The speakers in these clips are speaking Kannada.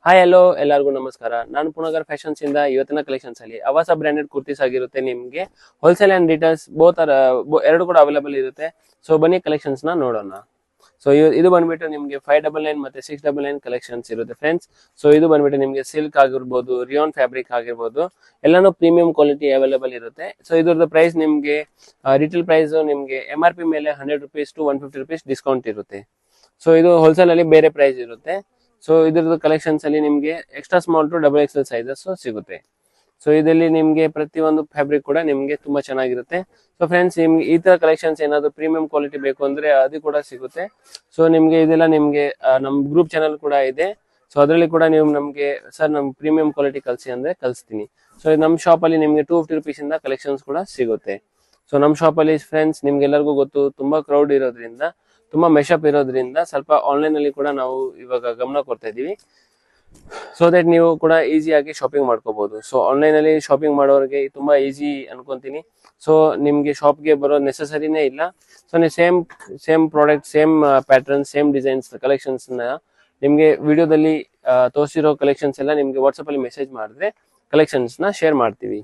ಹಾಯ್ ಹಲೋ ಎಲ್ಲರಿಗೂ ನಮಸ್ಕಾರ. ನಾನು ಪುನಗರ್ ಫ್ಯಾಷನ್ಸ್ ಇಂದ ಇವತ್ತಿನ ಕಲೆಕ್ಷನ್ಸ್ ಅಲ್ಲಿ ಅವಾಸ ಬ್ರಾಂಡೆಡ್ ಕುರ್ತೀಸ್ ಆಗಿರುತ್ತೆ. ನಿಮ್ಗೆ ಹೋಲ್ಸೇಲ್ ಅಂಡ್ ರಿಟೇಲ್ಸ್ ಎರಡು ಕೂಡ ಅವೈಲೇಬಲ್ ಇರುತ್ತೆ. ಸೊ ಬನ್ನಿ ಕಲೆಕ್ಷನ್ಸ್ ನ ನೋಡೋಣ. ಸೊ ಇದು ಬಂದ್ಬಿಟ್ಟು ನಿಮ್ಗೆ 599 ಮತ್ತೆ 699 ಕಲೆಕ್ಷನ್ಸ್ ಇರುತ್ತೆ ಫ್ರೆಂಡ್ಸ್. ಸೊ ಇದು ಬಂದ್ಬಿಟ್ಟು ನಿಮ್ಗೆ ಸಿಲ್ಕ್ ಆಗಿರ್ಬೋದು, ರಿಯಾನ್ ಫ್ಯಾಬ್ರಿಕ್ ಆಗಿರ್ಬೋದು, ಎಲ್ಲಾನು ಪ್ರೀಮಿಯಂ ಕ್ವಾಲಿಟಿ ಅವೈಲೇಬಲ್ ಇರುತ್ತೆ. ಸೊ ಇದ್ರದ್ದು ಪ್ರೈಸ್ ನಿಮ್ಗೆ ರಿಟೇಲ್ ಪ್ರೈಸ್ ನಿಮ್ಗೆ MRP ಮೇಲೆ 100 rupees to 150 rupees ಡಿಸ್ಕೌಂಟ್ ಇರುತ್ತೆ. ಸೊ ಇದು ಹೋಲ್ಸೇಲ್ ಅಲ್ಲಿ ಬೇರೆ ಪ್ರೈಸ್ ಇರುತ್ತೆ. ಸೊ ಇದ್ರದ್ದು ಕಲೆಕ್ಷನ್ಸ್ ಅಲ್ಲಿ ನಿಮ್ಗೆ extra small to XXL sizes ಸಿಗುತ್ತೆ. ಸೊ ಇದರಲ್ಲಿ ನಿಮ್ಗೆ ಪ್ರತಿಯೊಂದು ಫ್ಯಾಬ್ರಿಕ್ ಕೂಡ ನಿಮ್ಗೆ ತುಂಬಾ ಚೆನ್ನಾಗಿರುತ್ತೆ. ಸೊ ಫ್ರೆಂಡ್ಸ್, ನಿಮ್ಗೆ ಈ ತರ ಕಲೆಕ್ಷನ್ಸ್ ಏನಾದ್ರು ಪ್ರೀಮಿಯಂ ಕ್ವಾಲಿಟಿ ಬೇಕು ಅಂದ್ರೆ ಅದು ಕೂಡ ಸಿಗುತ್ತೆ. ಸೊ ನಿಮ್ಗೆ ಇದೆಲ್ಲ ನಿಮ್ಗೆ ನಮ್ ಗ್ರೂಪ್ ಚಾನಲ್ ಕೂಡ ಇದೆ. ಸೊ ಅದರಲ್ಲಿ ಕೂಡ ನೀವು ನಮ್ಗೆ ಸರ್ ನಮ್ ಪ್ರೀಮಿಯಂ ಕ್ವಾಲಿಟಿ ಕಲ್ಸಿ ಅಂದ್ರೆ ಕಲಿಸ್ತೀನಿ. ಸೊ ನಮ್ ಶಾಪ್ ಅಲ್ಲಿ ನಿಮ್ಗೆ 250 rupees ಇಂದ ಕಲೆಕ್ಷನ್ಸ್ ಕೂಡ ಸಿಗುತ್ತೆ. ಸೊ ನಮ್ ಶಾಪ್ ಅಲ್ಲಿ ಫ್ರೆಂಡ್ಸ್ ನಿಮ್ಗೆಲ್ಲರಿಗೂ ಗೊತ್ತು, ತುಂಬಾ ಕ್ರೌಡ್ ಇರೋದ್ರಿಂದ, ತುಂಬಾ ಮೆಶಪ್ ಇರೋದ್ರಿಂದ ಸ್ವಲ್ಪ ಆನ್ಲೈನ್ ಅಲ್ಲಿ ಕೂಡ ನಾವು ಇವಾಗ ಗಮನ ಕೊಡ್ತಾ ಇದೀವಿ. ಸೊ ದಟ್ ನೀವು ಕೂಡ ಈಸಿಯಾಗಿ ಶಾಪಿಂಗ್ ಮಾಡ್ಕೋಬಹುದು. ಸೊ ಆನ್ಲೈನ್ ಅಲ್ಲಿ ಶಾಪಿಂಗ್ ಮಾಡೋರಿಗೆ ತುಂಬಾ ಈಸಿ ಅನ್ಕೊಂತೀನಿ. ಸೊ ನಿಮ್ಗೆ ಶಾಪ್ಗೆ ಬರೋ ನೆಸೆಸರಿನೇ ಇಲ್ಲ. ಸೊ ನೀವು same product, same pattern, same designs collections ನ ನಿಮ್ಗೆ ವಿಡಿಯೋದಲ್ಲಿ ತೋರಿಸಿರೋ ಕಲೆಕ್ಷನ್ಸ್ ಎಲ್ಲ ನಿಮ್ಗೆ ವಾಟ್ಸ್ಆಪ್ ಅಲ್ಲಿ ಮೆಸೇಜ್ ಮಾಡಿದ್ರೆ ಕಲೆಕ್ಷನ್ಸ್ ನ ಶೇರ್ ಮಾಡ್ತೀವಿ.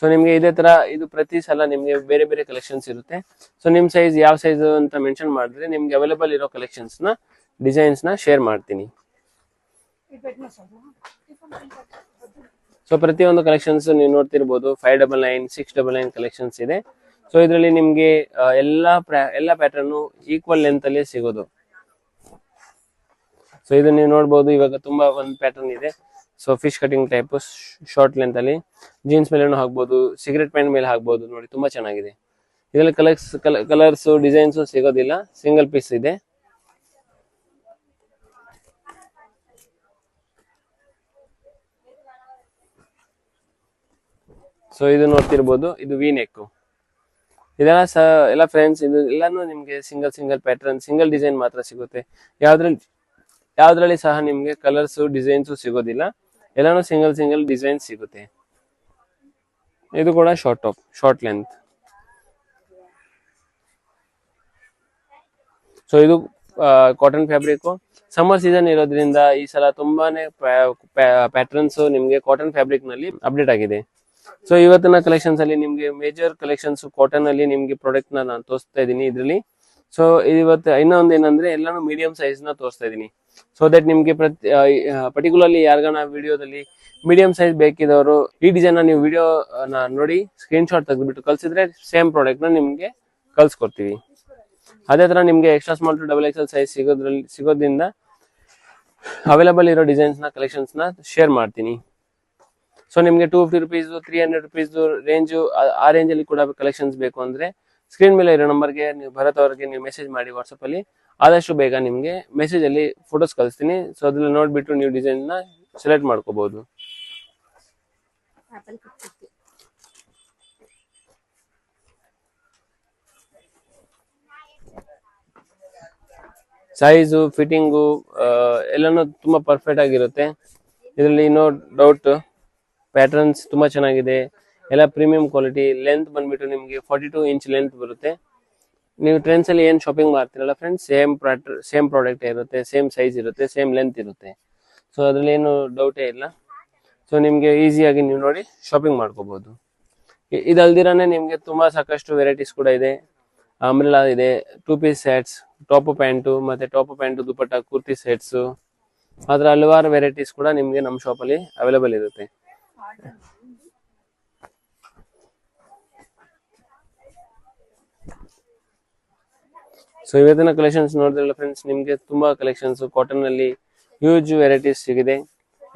ಸೊ ನಿಮ್ಗೆ ಇದೇ ತರ ಇದು ಪ್ರತಿ ಸಲ ನಿಮ್ಗೆ ಬೇರೆ ಬೇರೆ ಕಲೆಕ್ಷನ್ಸ್ ಇರುತ್ತೆ. ಸೊ ನಿಮ್ ಸೈಜ್ ಯಾವ ಸೈಜ್ ಅಂತ ಮೆನ್ಷನ್ ಮಾಡಿದ್ರೆ ನಿಮ್ಗೆ ಅವೈಲೇಬಲ್ ಇರೋ ಕಲೆಕ್ಷನ್ಸ್ ನ ಡಿಸೈನ್ಸ್ ನ ಶೇರ್ ಮಾಡ್ತೀನಿ. ಸೊ ಪ್ರತಿಯೊಂದು ಕಲೆಕ್ಷನ್ಸ್ ನೀವು ನೋಡ್ತಿರ್ಬೋದು 599, 699 ಕಲೆಕ್ಷನ್ಸ್ ಇದೆ. ಸೊ ಇದರಲ್ಲಿ ನಿಮ್ಗೆ ಎಲ್ಲಾ ಪ್ಯಾಟರ್ನ್ ಈಕ್ವಲ್ ಲೆಂತ್ ಅಲ್ಲಿ ಸಿಗೋದು. ಸೊ ಇದು ನೀವು ನೋಡ್ಬೋದು, ಇವಾಗ ತುಂಬಾ ಒಂದು ಪ್ಯಾಟರ್ನ್ ಇದೆ. So fish cutting type short length ಅಲ್ಲಿ ಜೀನ್ಸ್ ಮೇಲೆ ಹಾಕ್ಬೋದು, ಸಿಗರೆಟ್ ಪ್ಯಾಂಟ್ ಮೇಲೆ ಹಾಕ್ಬೋದು. ನೋಡಿ ತುಂಬಾ ಚೆನ್ನಾಗಿದೆ. ಇದರಲ್ಲಿ ಕಲರ್ಸ್ ಡಿಸೈನ್ಸ್ ಸಿಗೋದಿಲ್ಲ, ಸಿಂಗಲ್ ಪೀಸ್ ಇದೆ. ಸೊ ಇದು ನೋಡ್ತಿರ್ಬೋದು, ಇದು ವಿ ನೆಕ್. ಇದೆಲ್ಲ ಎಲ್ಲ ಫ್ರೆಂಡ್ಸ್, ಇದು ಎಲ್ಲಾನು ನಿಮ್ಗೆ ಸಿಂಗಲ್ ಪ್ಯಾಟರ್ನ್, ಸಿಂಗಲ್ ಡಿಸೈನ್ ಮಾತ್ರ ಸಿಗುತ್ತೆ. ಯಾವ್ದ್ರಲ್ಲಿ ಸಹ ನಿಮ್ಗೆ ಕಲರ್ಸ್ ಡಿಸೈನ್ಸ್ ಸಿಗೋದಿಲ್ಲ. ಎಲ್ಲಾನು ಸಿಂಗಲ್ ಡಿಸೈನ್ ಸಿಗುತ್ತೆ. ಇದು ಕೂಡ ಶಾರ್ಟ್ ಲೆಂತ್. ಸೊ ಇದು ಕಾಟನ್ ಫ್ಯಾಬ್ರಿಕ್. ಸಮ್ಮರ್ ಸೀಸನ್ ಇರೋದ್ರಿಂದ ಈ ಸಲ ತುಂಬಾನೇ ಪ್ಯಾಟರ್ನ್ಸ್ ನಿಮ್ಗೆ ಕಾಟನ್ ಫ್ಯಾಬ್ರಿಕ್ ನಲ್ಲಿ ಅಪ್ಡೇಟ್ ಆಗಿದೆ. ಸೊ ಇವತ್ತಿನ ಕಲೆಕ್ಷನ್ಸ್ ಅಲ್ಲಿ ನಿಮ್ಗೆ ಮೇಜರ್ ಕಲೆಕ್ಷನ್ಸ್ ಕಾಟನ್ ಅಲ್ಲಿ ನಿಮ್ಗೆ ಪ್ರಾಡಕ್ಟ್ ನಾನು ತೋರಿಸ್ತಾ ಇದ್ದೀನಿ ಇದ್ರಲ್ಲಿ. ಸೊ ಇವತ್ತು ಇನ್ನೊಂದು ಏನಂದ್ರೆ ಎಲ್ಲಾನು ಮೀಡಿಯಂ ಸೈಜ್ ನ ತೋರಿಸ್ತಾ ಇದೀನಿ. ಸೊ ದಟ್ ನಿಮ್ಗೆ ಪರ್ಟಿಕ್ಯುಲರ್ಲಿ ಯಾರಿಗಾನ ವಿಡಿಯೋದಲ್ಲಿ ಮೀಡಿಯಂ ಸೈಜ್ ಬೇಕಿದವರು ಈ ಡಿಸೈನ್ ನೀವು ವಿಡಿಯೋ ನೋಡಿ ಸ್ಕ್ರೀನ್ ಶಾಟ್ ತೆಗೆದ್ಬಿಟ್ಟು ಕಳ್ಸಿದ್ರೆ ಸೇಮ್ ಪ್ರಾಡಕ್ಟ್ ನ ನಿಮ್ಗೆ ಕಳ್ಸಿಕೊಡ್ತೀವಿ. ಅದೇ ತರ ನಿಮ್ಗೆ extra small to XXL size ಸಿಗೋದ್ರಿಂದ ಅವೈಲೇಬಲ್ ಇರೋ ಡಿಸೈನ್ಸ್ ನ ಕಲೆಕ್ಷನ್ಸ್ ನ ಶೇರ್ ಮಾಡ್ತೀನಿ. ಸೊ ನಿಮ್ಗೆ 250 rupees, 300 rupees ರೇಂಜ್, ಆ ರೇಂಜ್ ಅಲ್ಲಿ ಕೂಡ ಕಲೆಕ್ಷನ್ಸ್ ಬೇಕು ಅಂದ್ರೆ ಸ್ಕ್ರೀನ್ ಮೇಲೆ ಇರೋ ನಂಬರ್ಗೆ ನೀವು ಭರತ್ ಅವರಿಗೆ ನೀವು ಮೆಸೇಜ್ ಮಾಡಿ ವಾಟ್ಸ್ಆಪ್ ಅಲ್ಲಿ. ಆದಷ್ಟು ಬೇಗ ನಿಮ್ಗೆ ಮೆಸೇಜ್ ಅಲ್ಲಿ ಫೋಟೋಸ್ ಕಳಿಸ್ತೀನಿ. ಸೊ ಅದ್ರಲ್ಲಿ ನೋಡ್ಬಿಟ್ಟು ನೀವು ಡಿಸೈನ್ ನ ಸೆಲೆಕ್ಟ್ ಮಾಡ್ಕೋಬಹುದು. ಸೈಜು, ಫಿಟ್ಟಿಂಗು ಎಲ್ಲಾನು ತುಂಬಾ ಪರ್ಫೆಕ್ಟ್ ಆಗಿರುತ್ತೆ. ಇದರಲ್ಲಿ ನೋ ಡೌಟ್. ಪ್ಯಾಟರ್ನ್ಸ್ ತುಂಬಾ ಚೆನ್ನಾಗಿದೆ, ಎಲ್ಲ ಪ್ರೀಮಿಯಂ ಕ್ವಾಲಿಟಿ. ಲೆಂತ್ ಬಂದ್ಬಿಟ್ಟು ನಿಮ್ಗೆ 42 ಇಂಚ್ ಲೆಂತ್ ಬರುತ್ತೆ. ನೀವು ಟ್ರೆಂಡ್ಸ್ ಅಲ್ಲಿ ಏನ್ ಶಾಪಿಂಗ್ ಮಾಡ್ತೀರಲ್ಲ ಫ್ರೆಂಡ್ಸ್, ಸೇಮ್ ಪ್ರಾಡಕ್ಟ್ ಇರುತ್ತೆ, ಸೇಮ್ ಸೈಜ್ ಇರುತ್ತೆ, ಸೇಮ್ ಲೆಂತ್ ಇರುತ್ತೆ. ಸೊ ಅದ್ರಲ್ಲಿ ಏನು ಡೌಟೇ ಇಲ್ಲ. ಸೊ ನಿಮ್ಗೆ ಈಸಿಯಾಗಿ ನೀವು ನೋಡಿ ಶಾಪಿಂಗ್ ಮಾಡ್ಕೋಬಹುದು. ಇದಲ್ದಿರಾನೆ ನಿಮ್ಗೆ ತುಂಬಾ ಸಾಕಷ್ಟು ವೆರೈಟೀಸ್ ಕೂಡ ಇದೆ. ಅಂಬ್ರೆಲಾ ಇದೆ, 2 ಪೀಸ್ ಸೆಟ್ಸ್, ಟಾಪ್ ಪ್ಯಾಂಟು, ಮತ್ತೆ top pant dupatta kurti sets, ಅದ್ರ ಹಲವಾರು ವೆರೈಟೀಸ್ ಕೂಡ ನಿಮ್ಗೆ ನಮ್ಮ ಶಾಪ್ ಅಲ್ಲಿ ಅವೈಲೇಬಲ್ ಇರುತ್ತೆ. ಸೊ ಇವತ್ತಿನ ಕಲೆಕ್ಷನ್ಸ್ ನೋಡಿದ್ರಲ್ಲ ಫ್ರೆಂಡ್ಸ್, ನಿಮ್ಗೆ ತುಂಬಾ ಕಲೆಕ್ಷನ್ಸ್ ಕಾಟನ್ ಅಲ್ಲಿ ಹ್ಯೂಜ್ ವೆರೈಟೀಸ್ ಸಿಗಿದೆ.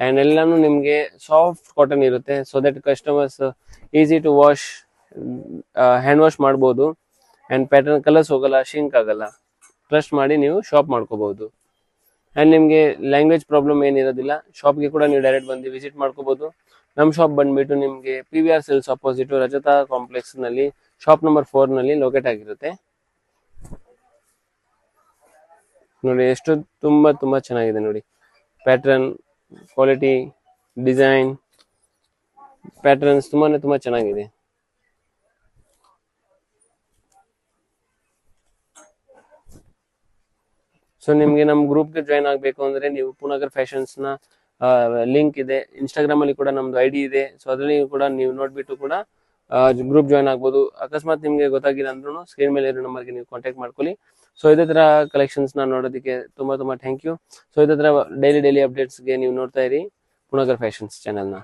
ಅಂಡ್ ಎಲ್ಲಾನು ನಿಮ್ಗೆ ಸಾಫ್ಟ್ ಕಾಟನ್ ಇರುತ್ತೆ. So that customers easy to wash, hand wash ಮಾಡ್ಬೋದು. ಅಂಡ್ ಪ್ಯಾಟರ್ನ್ ಕಲರ್ಸ್ ಹೋಗಲ್ಲ, ಶಿಂಕ್ ಆಗಲ್ಲ. ಟ್ರಸ್ಟ್ ಮಾಡಿ ನೀವು ಶಾಪ್ ಮಾಡ್ಕೋಬಹುದು. ಅಂಡ್ ನಿಮ್ಗೆ ಲ್ಯಾಂಗ್ವೇಜ್ ಪ್ರಾಬ್ಲಮ್ ಏನಿರೋದಿಲ್ಲ. ಶಾಪ್ಗೆ ಕೂಡ ನೀವು ಡೈರೆಕ್ಟ್ ಬಂದು ವಿಸಿಟ್ ಮಾಡ್ಕೋಬಹುದು. ನಮ್ಮ ಶಾಪ್ ಬಂದ್ಬಿಟ್ಟು ನಿಮ್ಗೆ PVR ಸಿಲ್ಸ್ ಅಪೋಸಿಟ್ ರಜತಾ ಕಾಂಪ್ಲೆಕ್ಸ್ ನಲ್ಲಿ ಶಾಪ್ ನಂಬರ್ 4 ನಲ್ಲಿ ಲೊಕೇಟ್ ಆಗಿರುತ್ತೆ. ನೋಡಿ ಎಷ್ಟು ತುಂಬಾ ಚೆನ್ನಾಗಿದೆ ನೋಡಿ. ಪ್ಯಾಟರ್ನ್, ಕ್ವಾಲಿಟಿ, ಡಿಸೈನ್, ಪ್ಯಾಟರ್ನ್ಸ್ ತುಂಬಾ ಚೆನ್ನಾಗಿದೆ. ಸೊ ನಿಮ್ಗೆ ನಮ್ಮ ಗ್ರೂಪ್ಗೆ ಜಾಯ್ನ್ ಆಗಬೇಕು ಅಂದ್ರೆ ನೀವು ಪುನಗರ್ ಫ್ಯಾಷನ್ಸ್ ನ ಲಿಂಕ್ ಇದೆ. ಇನ್ಸ್ಟಾಗ್ರಾಮ್ ಅಲ್ಲಿ ಕೂಡ ನಮ್ದು ID ಇದೆ. ಸೊ ಅದ್ರಲ್ಲಿ ಕೂಡ ನೀವು ನೋಡ್ಬಿಟ್ಟು ಕೂಡ ಗ್ರೂಪ್ ಜಾಯ್ನ್ ಆಗ್ಬೋದು. ಅಕಸ್ಮಾತ್ ನಿಮ್ಗೆ ಗೊತ್ತಾಗಿಲ್ಲ ಅಂದ್ರೂ ಸ್ಕ್ರೀನ್ ಮೇಲೆ ಇರೋ ನಂಬರ್ಗೆ ನೀವು ಕಾಂಟ್ಯಾಕ್ಟ್ ಮಾಡ್ಕೊಳ್ಳಿ. ಸೊ ಇದೇ ತರ ಕಲೆಕ್ಷನ್ಸ್ ನ ನೋಡೋದಕ್ಕೆ ತುಂಬಾ ಥ್ಯಾಂಕ್ ಯು. ಸೊ ಇದೇ ತರ ಡೈಲಿ ಅಪ್ಡೇಟ್ಸ್ಗೆ ನೀವು ನೋಡ್ತಾ ಇರಿ ಪುಣಗರ್ ಫ್ಯಾಷನ್ಸ್ ಚಾನೆಲ್ನ.